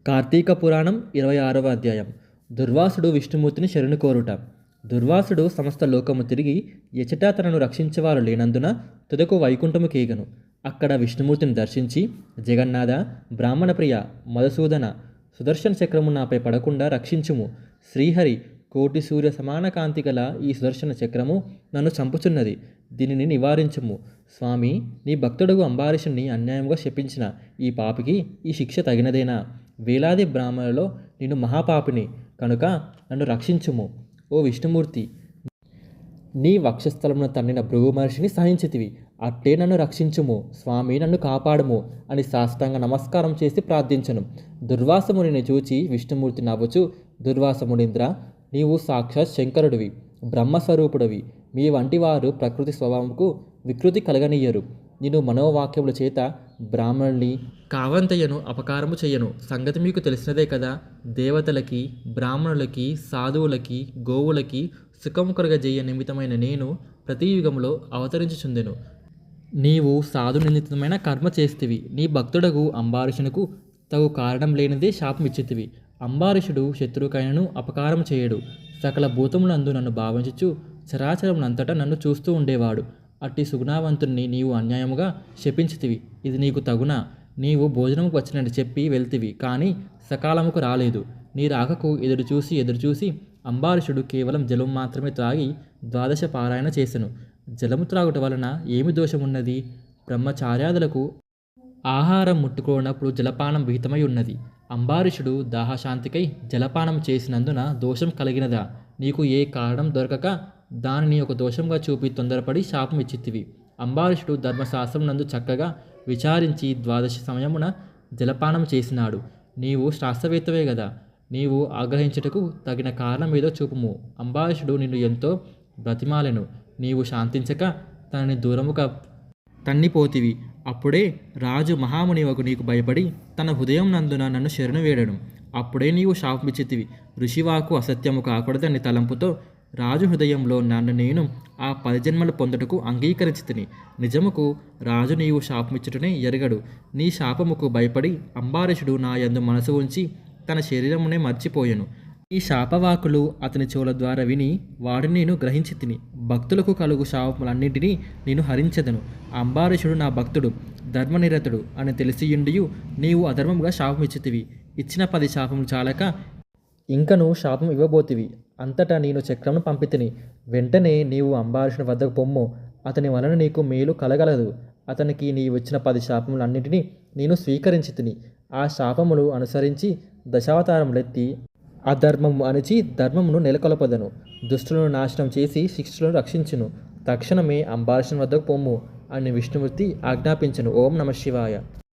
కార్తీక పురాణం 26వ అధ్యాయం. దుర్వాసుడు విష్ణుమూర్తిని శరణు కోరుట. దుర్వాసుడు సమస్త లోకము తిరిగి ఎచట తనను రక్షించేవారు లేనందున తుదకు వైకుంఠము కేగను. అక్కడ విష్ణుమూర్తిని దర్శించి, జగన్నాథ, బ్రాహ్మణప్రియ, మధుసూదన, సుదర్శన చక్రము నాపై పడకుండా రక్షించుము. శ్రీహరి, కోటి సూర్య సమాన కాంతి గల ఈ సుదర్శన చక్రము నన్ను చంపుచున్నది, దీనిని నివారించుము. స్వామి, నీ భక్తుడగు అంబారీషుని అన్యాయంగా శపించిన ఈ పాపికి ఈ శిక్ష తగినదేనా? వేలాది బ్రాహ్మణులలో నేను మహాపాపిని కనుక నన్ను రక్షించుము. ఓ విష్ణుమూర్తి, నీ వక్షస్థలమును తన్నిన భృగు మహర్షిని సహించితివి, అట్టే నన్ను రక్షించుము. స్వామి, నన్ను కాపాడుము అని సాష్టాంగ నమస్కారం చేసి ప్రార్థించను. దుర్వాసమునిని చూచి విష్ణుమూర్తి నవ్వుచు, దుర్వాసమునింద్ర, నీవు సాక్షాత్ శంకరుడివి, బ్రహ్మస్వరూపుడివి. మీ వంటి వారు ప్రకృతి స్వభావంకు వికృతి కలగనీయరు. నేను మనోవాక్యముల చేత బ్రాహ్మణుల్ని కావంతయ్యను అపకారము చెయ్యను. సంగతి మీకు తెలిసినదే కదా. దేవతలకి, బ్రాహ్మణులకి, సాధువులకి, గోవులకి సుఖము కలుగజేయ నిమిత్తమైన నేను ప్రతి యుగంలో అవతరించుచుందెను. నీవు సాధు నిందితమైన కర్మ చేస్తివి. నీ భక్తుడగు అంబారీషునకు తగు కారణం లేనిదే శాపమిచ్చితివి. అంబారీషుడు శత్రువుకైనను అపకారం చేయడు. సకల భూతములందు నన్ను భావించుచు చరాచరమునంతటా నన్ను చూస్తూ ఉండేవాడు. అట్టి సుగుణావంతుణ్ణి నీవు అన్యాయముగా శపించితివి. ఇది నీకు తగునా? నీవు భోజనముకు వచ్చినట్టు చెప్పి వెళ్తివి, కానీ సకాలముకు రాలేదు. నీ రాకకు ఎదురుచూసి అంబారీషుడు కేవలం జలం మాత్రమే త్రాగి ద్వాదశ పారాయణ చేసెను. జలము త్రాగుట వలన ఏమి దోషమున్నది? బ్రహ్మచార్యాదులకు ఆహారం ముట్టుకోనప్పుడు జలపానం విహితమై ఉన్నది. అంబారీషుడు దాహశాంతికై జలపానం చేసినందున దోషం కలిగినదా? నీకు ఏ కారణం దొరకక దానిని ఒక దోషంగా చూపి తొందరపడి శాపం ఇచ్చితివి. అంబారీషుడు ధర్మశాస్త్రం నందు చక్కగా విచారించి ద్వాదశ సమయమున జలపానం చేసినాడు. నీవు శాస్త్రవేత్తవే గదా, నీవు ఆగ్రహించుటకు తగిన కారణం ఏదో చూపుము. అంబారీషుడు నిన్ను ఎంతో బ్రతిమాలెను. నీవు శాంతించక తనని దూరముగా తన్నిపోతివి. అప్పుడే రాజు మహామునివకు నీకు భయపడి తన హృదయం నందున నన్ను శరణు వేడను. అప్పుడే నీవు శాపమిచ్చితివి. ఋషివాకు అసత్యము కాకూడదని తలంపుతో రాజు హృదయంలో నన్ను నేను ఆ 10 జన్మలు పొందుటకు అంగీకరించితిని. నిజముకు రాజు నీవు శాపమిచ్చుటనే ఎరగడు. నీ శాపముకు భయపడి అంబారీషుడు నా యందు మనసు ఉంచి తన శరీరమునే మర్చిపోయెను. ఈ శాపవాకులు అతని చెవుల ద్వారా విని వాడిని నేను గ్రహించి తిని. భక్తులకు కలుగు శాపములన్నింటినీ నేను హరించెదను. అంబారీషుడు నా భక్తుడు, ధర్మనిరతుడు అని తెలిసియుండియు నీవు అధర్మముగా శాపమిచ్చితివి. ఇచ్చిన 10 శాపములు చాలక ఇంకను శాపం ఇవ్వబోతివి. అంతటా నేను చక్రమును పంపితిని. వెంటనే నీవు అంబారీషుని వద్దకు పొమ్ము. అతని వలన నీకు మేలు కలగలదు. అతనికి నీవిచ్చిన 10 శాపములన్నింటినీ నేను స్వీకరించి తిని. ఆ శాపములు అనుసరించి దశావతారములెత్తి అధర్మము అణిచి ధర్మమును నెలకొల్పదను. దుష్టులను నాశనం చేసి శిక్షలను రక్షించును. తక్షణమే అంబారీషుని వద్దకు పొమ్ము అని విష్ణుమూర్తి ఆజ్ఞాపించను. ఓం నమ శివాయ.